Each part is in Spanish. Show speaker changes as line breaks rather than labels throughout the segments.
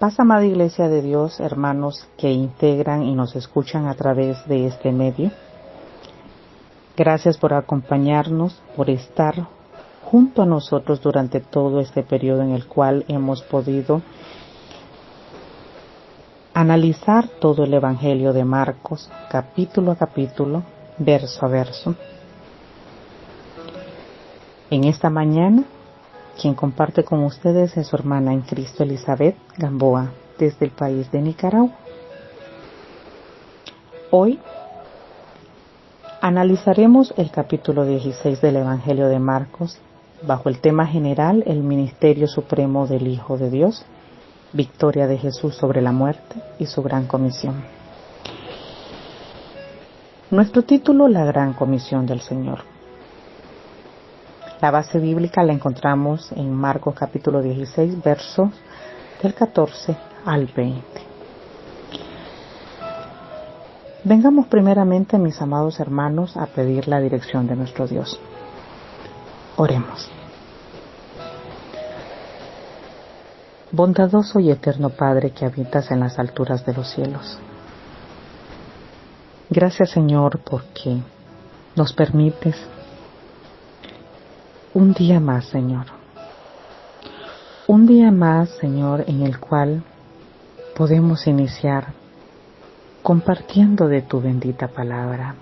Paz, amada Iglesia de Dios, hermanos que integran y nos escuchan a través de este medio. Gracias por acompañarnos, por estar junto a nosotros durante todo este periodo en el cual hemos podido analizar todo el Evangelio de Marcos, capítulo a capítulo, verso a verso. En esta mañana, quien comparte con ustedes es su hermana en Cristo, Elizabeth Gamboa, desde el país de Nicaragua. Hoy analizaremos el capítulo 16 del Evangelio de Marcos, bajo el tema general, el ministerio supremo del Hijo de Dios, victoria de Jesús sobre la muerte y su gran comisión. Nuestro título, la gran comisión del Señor. La base bíblica la encontramos en Marcos capítulo 16, versos del 14 al 20. Vengamos primeramente, mis amados hermanos, a pedir la dirección de nuestro Dios. Oremos. Bondadoso y eterno Padre que habitas en las alturas de los cielos. Gracias, Señor, porque nos permites un día más, Señor. Un día más, Señor, en el cual podemos iniciar compartiendo de tu bendita palabra.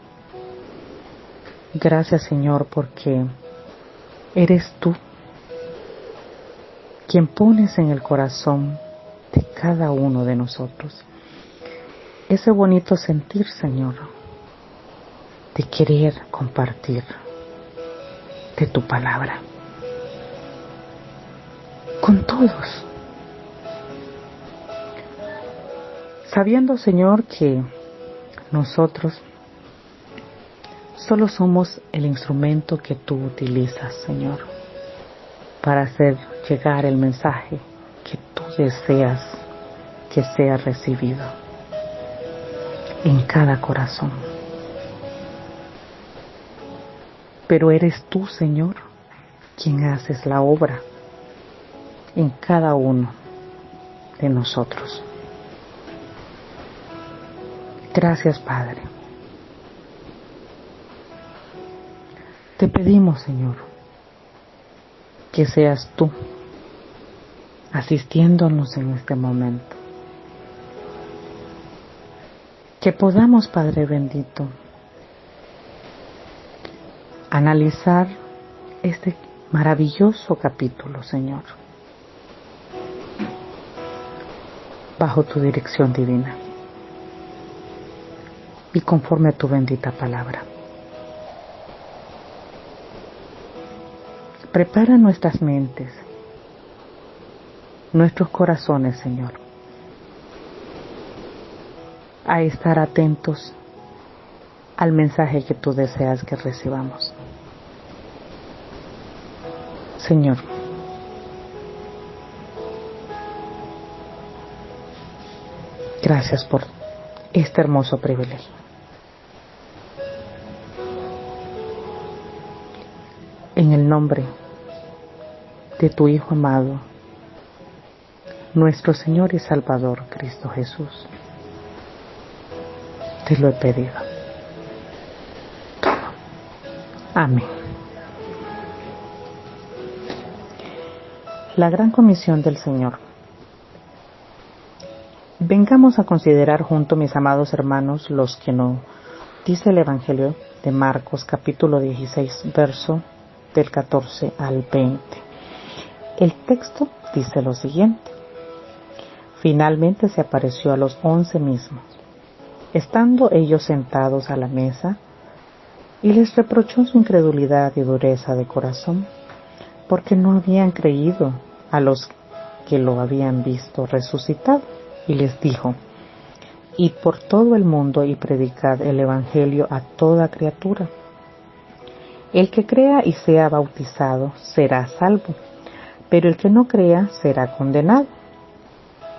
Gracias, Señor, porque eres tú quien pones en el corazón de cada uno de nosotros ese bonito sentir, Señor, de querer compartir de tu palabra con todos, sabiendo, Señor, que nosotros solo somos el instrumento que tú utilizas, Señor, para hacer llegar el mensaje que tú deseas que sea recibido en cada corazón. Pero eres tú, Señor, quien haces la obra en cada uno de nosotros. Gracias, Padre. Te pedimos, Señor, que seas tú asistiéndonos en este momento. Que podamos, Padre bendito, analizar este maravilloso capítulo, Señor, bajo tu dirección divina y conforme a tu bendita palabra. Prepara nuestras mentes, nuestros corazones, Señor, a estar atentos al mensaje que tú deseas que recibamos. Señor, gracias por este hermoso privilegio. En el nombre de tu Hijo amado, nuestro Señor y Salvador, Cristo Jesús, te lo he pedido. Amén. La gran comisión del Señor. Vengamos a considerar junto, mis amados hermanos, los que nos dice el Evangelio de Marcos, capítulo 16, verso del 14 al 20. El texto dice lo siguiente: finalmente se apareció a los 11 mismos, estando ellos sentados a la mesa, y les reprochó su incredulidad y dureza de corazón, porque no habían creído a los que lo habían visto resucitado, y les dijo: id por todo el mundo y predicad el Evangelio a toda criatura. El que crea y sea bautizado será salvo, pero el que no crea será condenado.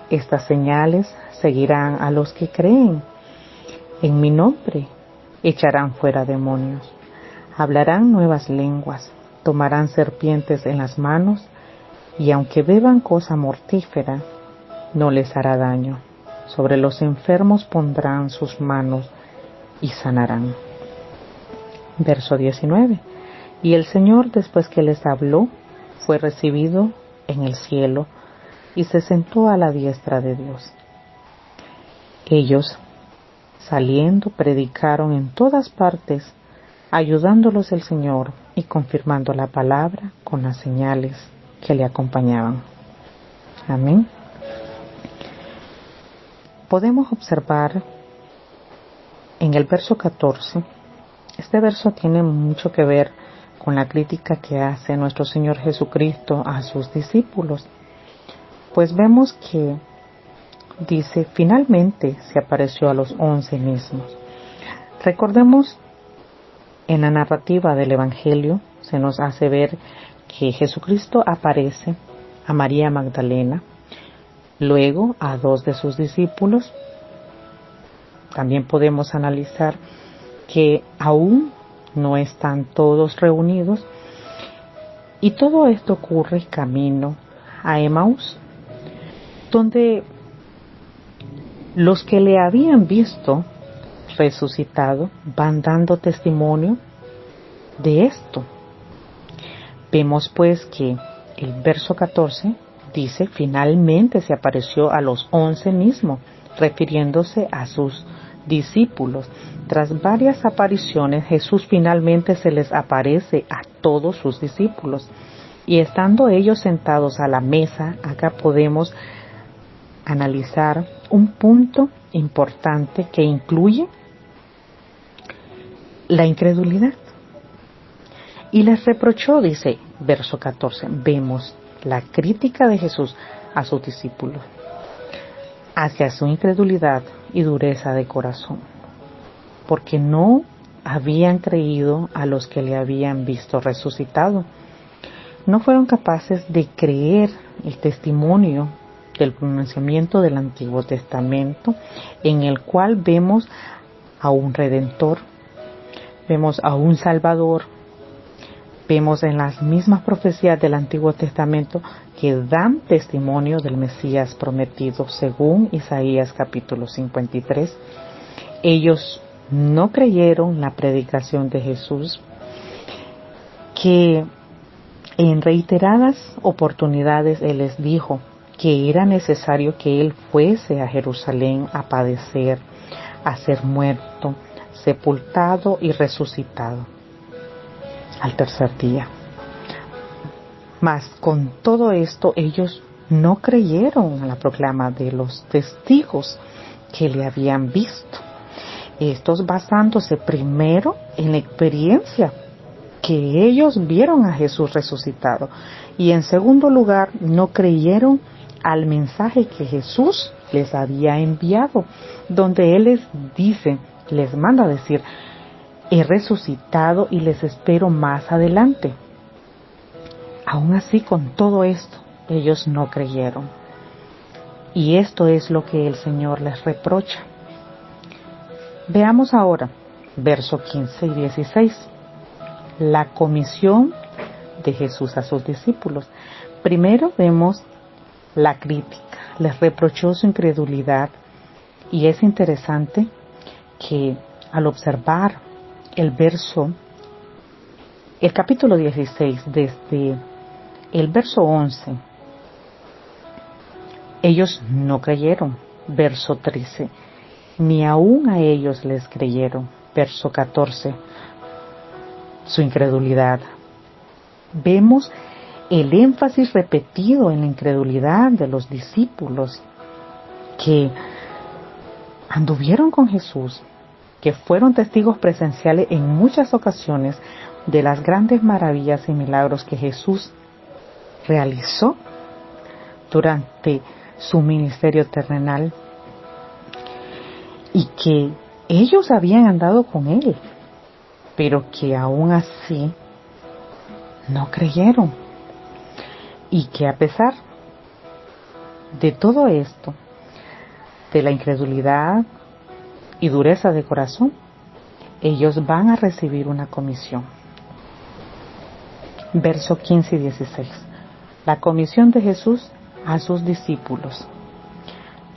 Estas señales seguirán a los que creen. En mi nombre echarán fuera demonios, hablarán nuevas lenguas, tomarán serpientes en las manos, y aunque beban cosa mortífera, no les hará daño. Sobre los enfermos pondrán sus manos y sanarán. Verso 19. Y el Señor, después que les habló, fue recibido en el cielo y se sentó a la diestra de Dios. Ellos, saliendo, predicaron en todas partes, ayudándolos el Señor y confirmando la palabra con las señales que le acompañaban. Amén. Podemos observar en el verso 14, este verso tiene mucho que ver con la crítica que hace nuestro Señor Jesucristo a sus discípulos. Pues vemos que dice, finalmente se apareció a los 11 mismos. Recordemos, en la narrativa del Evangelio se nos hace ver que Jesucristo aparece a María Magdalena, luego a 2 de sus discípulos. También podemos analizar que aún no están todos reunidos, y todo esto ocurre camino a Emaús, donde los que le habían visto resucitado van dando testimonio de esto. Vemos pues que el verso 14 dice, finalmente se apareció a los 11 mismos, refiriéndose a sus discípulos. Tras varias apariciones, Jesús finalmente se les aparece a todos sus discípulos. Y estando ellos sentados a la mesa, acá podemos analizar un punto importante que incluye la incredulidad. Y les reprochó, dice verso 14, vemos la crítica de Jesús a sus discípulos hacia su incredulidad y dureza de corazón, porque no habían creído a los que le habían visto resucitado. No fueron capaces de creer el testimonio del pronunciamiento del Antiguo Testamento, en el cual vemos a un Redentor, vemos a un Salvador, vemos en las mismas profecías del Antiguo Testamento que dan testimonio del Mesías prometido, según Isaías capítulo 53. Ellos no creyeron la predicación de Jesús, que en reiteradas oportunidades Él les dijo que era necesario que Él fuese a Jerusalén a padecer, a ser muerto, sepultado y resucitado al tercer día. Mas con todo esto ellos no creyeron a la proclama de los testigos que le habían visto. Estos basándose primero en la experiencia que ellos vieron a Jesús resucitado, y en segundo lugar no creyeron al mensaje que Jesús les había enviado, donde Él les dice, les manda a decir, he resucitado y les espero más adelante. Aún así, con todo esto, ellos no creyeron. Y esto es lo que el Señor les reprocha. Veamos ahora, versos 15 y 16, la comisión de Jesús a sus discípulos. Primero vemos la crítica, les reprochó su incredulidad, y es interesante que al observar el capítulo 16, desde el verso 11, ellos no creyeron. Verso 13, ni aún a ellos les creyeron. Verso 14, su incredulidad. Vemos el énfasis repetido en la incredulidad de los discípulos que anduvieron con Jesús, que fueron testigos presenciales en muchas ocasiones de las grandes maravillas y milagros que Jesús realizó durante su ministerio terrenal, y que ellos habían andado con Él, pero que aún así no creyeron, y que a pesar de todo esto, de la incredulidad y dureza de corazón, ellos van a recibir una comisión. Verso 15 y 16. La comisión de Jesús a sus discípulos.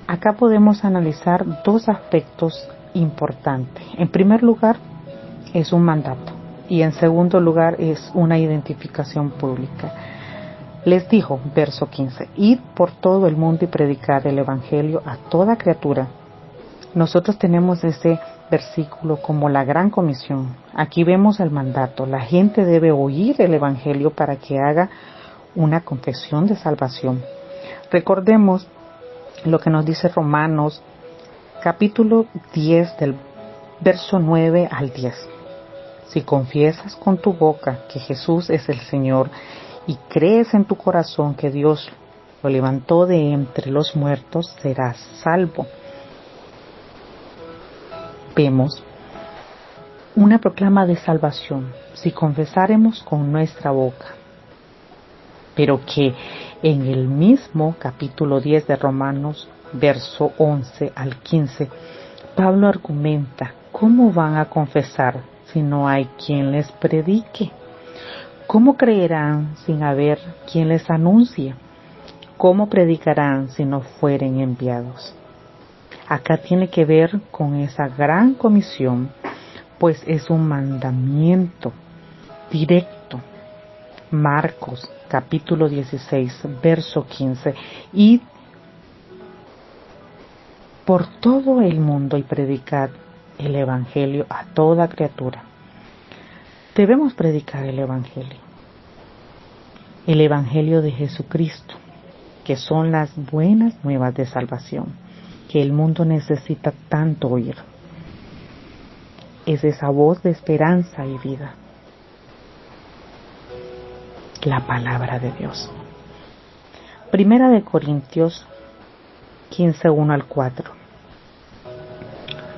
Acá podemos analizar dos aspectos importantes. En primer lugar, es un mandato y en segundo lugar es una identificación pública. Les dijo, verso 15, id por todo el mundo y predicad el evangelio a toda criatura. Nosotros tenemos ese versículo como la gran comisión. Aquí vemos el mandato. La gente debe oír el evangelio para que haga una confesión de salvación. Recordemos lo que nos dice Romanos capítulo 10 del verso 9 al 10. Si confiesas con tu boca que Jesús es el Señor y crees en tu corazón que Dios lo levantó de entre los muertos, serás salvo. Vemos una proclama de salvación si confesáremos con nuestra boca, pero que en el mismo capítulo 10 de Romanos, verso 11 al 15, Pablo argumenta cómo van a confesar si no hay quien les predique. ¿Cómo creerán sin haber quien les anuncie? ¿Cómo predicarán si no fueren enviados? Acá tiene que ver con esa gran comisión, pues es un mandamiento directo. Marcos capítulo 16, verso 15. Id por todo el mundo y predicad el evangelio a toda criatura. Debemos predicar el evangelio de Jesucristo, que son las buenas nuevas de salvación, que el mundo necesita tanto oír. Es esa voz de esperanza y vida, la palabra de Dios. Primera de Corintios 15, 1 al 4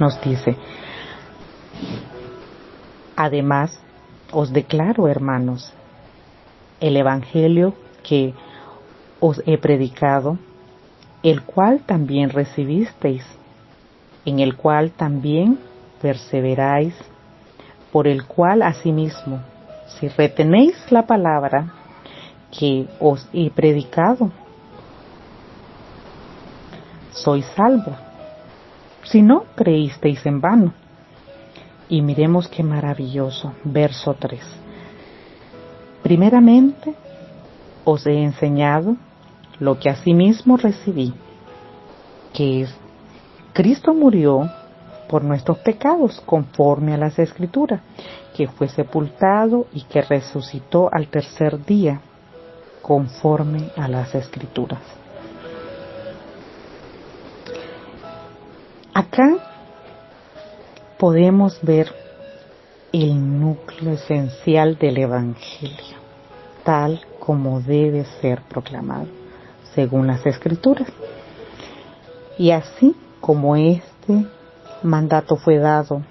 nos dice: además os declaro, hermanos, el evangelio que os he predicado, el cual también recibisteis, en el cual también perseveráis, por el cual asimismo, si retenéis la palabra que os he predicado, sois salvos, si no creísteis en vano. Y miremos qué maravilloso, verso 3. Primeramente os he enseñado lo que asimismo recibí, que es: Cristo murió por nuestros pecados conforme a las Escrituras, que fue sepultado y que resucitó al tercer día conforme a las Escrituras. Acá podemos ver el núcleo esencial del Evangelio, tal como debe ser proclamado, según las Escrituras. Y así como este mandato fue dado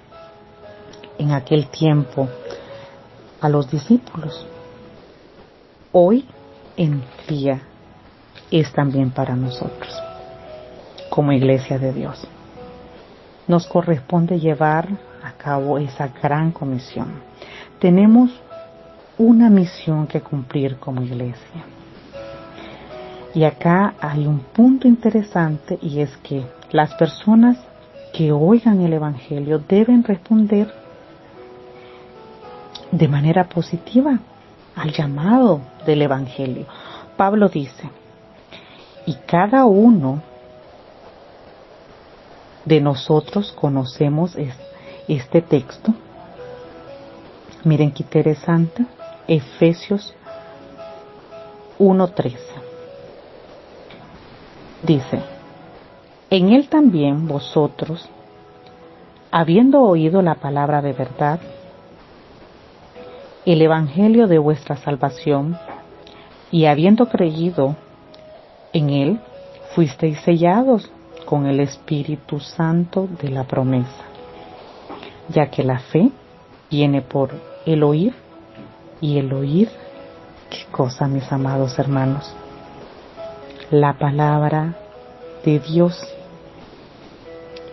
en aquel tiempo a los discípulos, hoy en día es también para nosotros, como Iglesia de Dios. Nos corresponde llevar a cabo esa gran comisión. Tenemos una misión que cumplir como iglesia. Y acá hay un punto interesante, y es que las personas que oigan el evangelio deben responder de manera positiva al llamado del evangelio. Pablo dice: y cada uno de nosotros conocemos este texto. Miren qué interesante. Efesios 1:13 dice: en él también vosotros, habiendo oído la palabra de verdad, el evangelio de vuestra salvación, y habiendo creído en él, fuisteis sellados con el Espíritu Santo de la promesa, ya que la fe viene por el oír, y el oír, ¿qué cosa, mis amados hermanos? La palabra de Dios.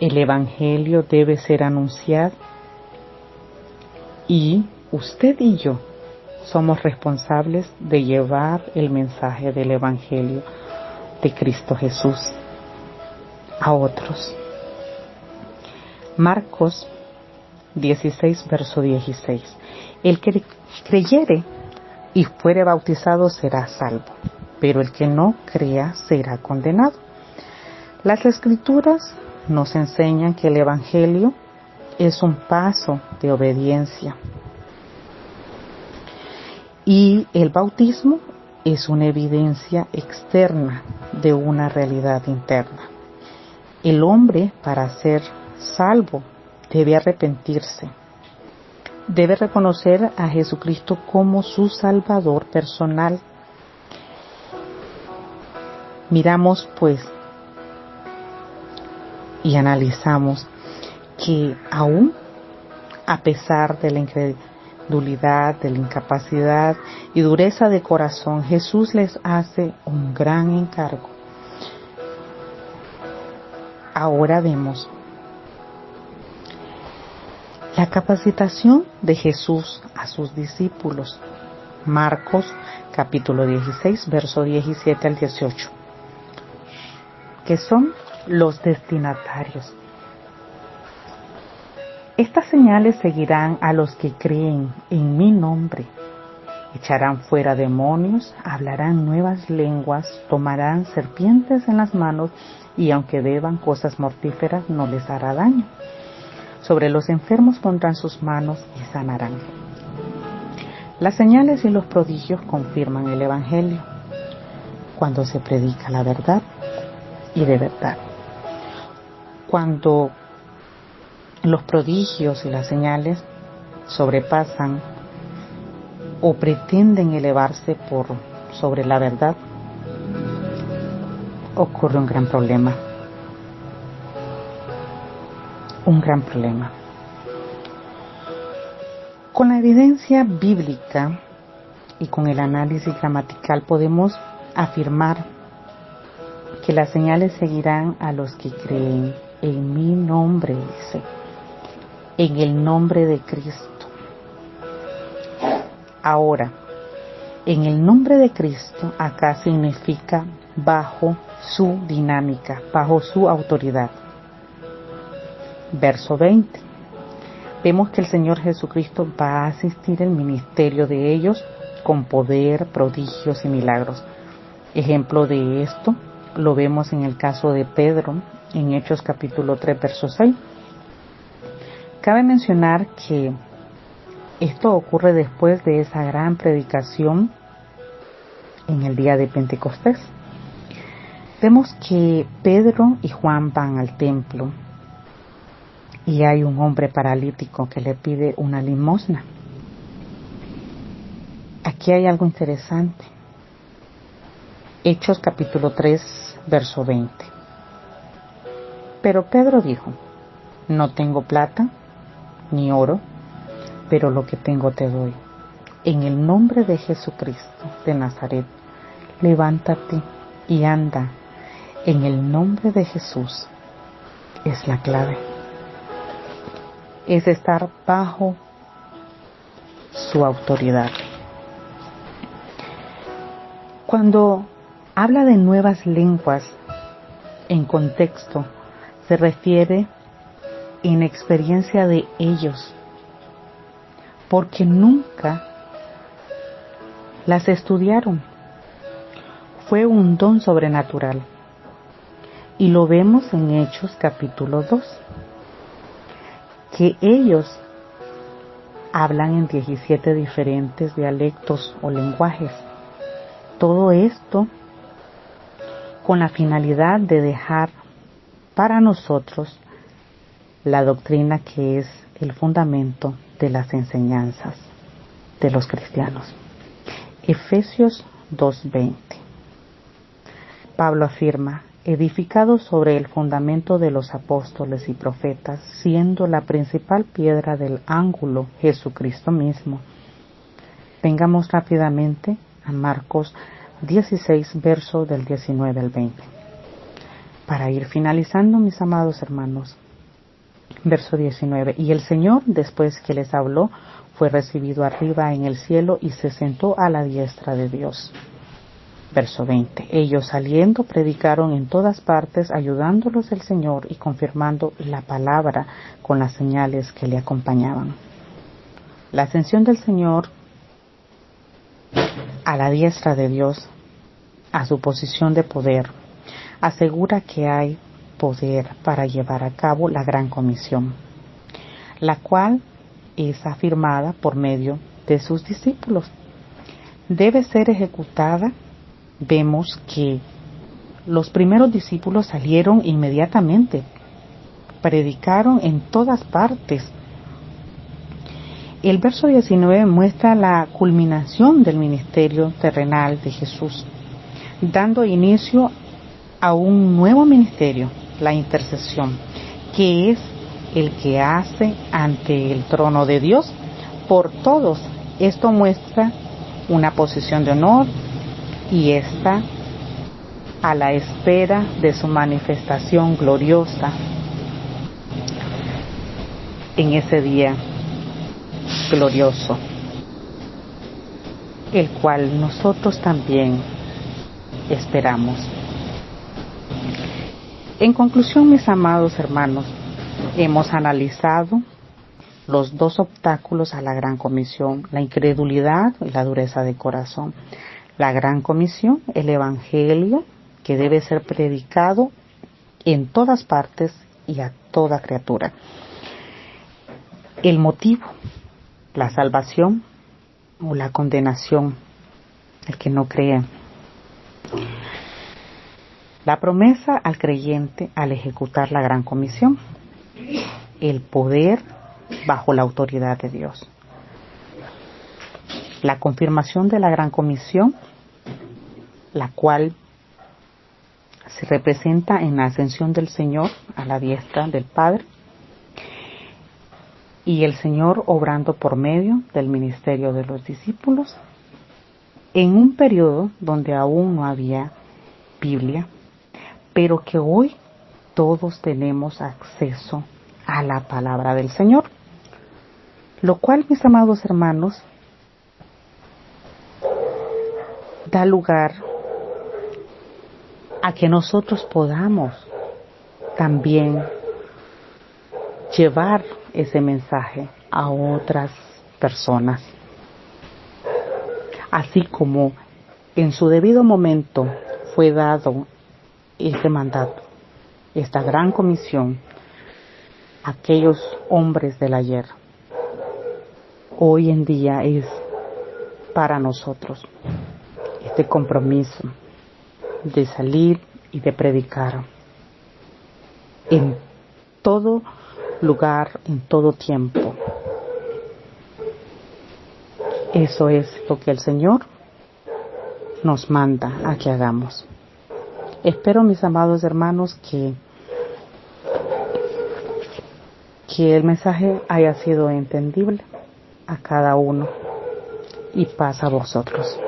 El evangelio debe ser anunciado, y usted y yo somos responsables de llevar el mensaje del evangelio de Cristo Jesús. a otros. Marcos 16, verso 16. El que creyere y fuere bautizado será salvo, pero el que no crea será condenado. Las Escrituras nos enseñan que el Evangelio es un paso de obediencia y el bautismo es una evidencia externa de una realidad interna. El hombre, para ser salvo, debe arrepentirse. Debe reconocer a Jesucristo como su Salvador personal. Miramos pues y analizamos que aún a pesar de la incredulidad, de la incapacidad y dureza de corazón, Jesús les hace un gran encargo. Ahora vemos la capacitación de Jesús a sus discípulos. Marcos capítulo 16, verso 17 al 18, que son los destinatarios. Estas señales seguirán a los que creen en mi nombre. Echarán fuera demonios, hablarán nuevas lenguas, tomarán serpientes en las manos y aunque beban cosas mortíferas no les hará daño. Sobre los enfermos pondrán sus manos y sanarán. Las señales y los prodigios confirman el Evangelio cuando se predica la verdad y de verdad. Cuando los prodigios y las señales sobrepasan o pretenden elevarse por sobre la verdad, ocurre un gran problema. Un gran problema. Con la evidencia bíblica y con el análisis gramatical podemos afirmar que las señales seguirán a los que creen en mi nombre, dice, en el nombre de Cristo. Ahora, en el nombre de Cristo acá significa bajo su dinámica, bajo su autoridad. Verso 20. Vemos que el Señor Jesucristo va a asistir el ministerio de ellos con poder, prodigios y milagros. Ejemplo de esto lo vemos en el caso de Pedro, en Hechos capítulo 3, verso 6. Cabe mencionar que esto ocurre después de esa gran predicación en el día de Pentecostés. Vemos que Pedro y Juan van al templo y hay un hombre paralítico que le pide una limosna. Aquí hay algo interesante. Hechos capítulo 3, verso 20. Pero Pedro dijo: no tengo plata ni oro, pero lo que tengo te doy. En el nombre de Jesucristo de Nazaret, levántate y anda. En el nombre de Jesús es la clave. Es estar bajo su autoridad. Cuando habla de nuevas lenguas en contexto, se refiere en experiencia de ellos, porque nunca las estudiaron. Fue un don sobrenatural. Y lo vemos en Hechos capítulo 2, que ellos hablan en 17 diferentes dialectos o lenguajes. Todo esto con la finalidad de dejar para nosotros la doctrina que es el fundamento de las enseñanzas de los cristianos. Efesios 2:20. Pablo afirma: edificado sobre el fundamento de los apóstoles y profetas, siendo la principal piedra del ángulo Jesucristo mismo. Vengamos rápidamente a Marcos 16, verso del 19 al 20. Para ir finalizando, mis amados hermanos, verso 19. Y el Señor, después que les habló, fue recibido arriba en el cielo y se sentó a la diestra de Dios. Verso 20. Ellos saliendo predicaron en todas partes, ayudándolos el Señor y confirmando la palabra con las señales que le acompañaban. La ascensión del Señor a la diestra de Dios, a su posición de poder, asegura que hay poder para llevar a cabo la gran comisión, la cual es afirmada por medio de sus discípulos. Debe ser ejecutada. Vemos que los primeros discípulos salieron inmediatamente, predicaron en todas partes. El verso 19 muestra la culminación del ministerio terrenal de Jesús, dando inicio a un nuevo ministerio, la intercesión, que es el que hace ante el trono de Dios por todos. Esto muestra una posición de honor y está a la espera de su manifestación gloriosa en ese día glorioso, el cual nosotros también esperamos. En conclusión, mis amados hermanos, hemos analizado los dos obstáculos a la gran comisión, la incredulidad y la dureza de corazón. La gran comisión, el evangelio que debe ser predicado en todas partes y a toda criatura. El motivo, la salvación o la condenación, el que no cree. La promesa al creyente al ejecutar la gran comisión, el poder bajo la autoridad de Dios. La confirmación de la gran comisión, la cual se representa en la ascensión del Señor a la diestra del Padre, y el Señor obrando por medio del ministerio de los discípulos en un periodo donde aún no había Biblia, pero que hoy todos tenemos acceso a la palabra del Señor, lo cual, mis amados hermanos, da lugar a que nosotros podamos también llevar ese mensaje a otras personas, así como en su debido momento fue dado ese mandato, esta gran comisión a aquellos hombres del ayer. Hoy en día es para nosotros este compromiso de salir y de predicar en todo lugar, en todo tiempo. Eso es lo que el Señor nos manda a que hagamos. Espero, mis amados hermanos, que el mensaje haya sido entendible a cada uno, y paz a vosotros.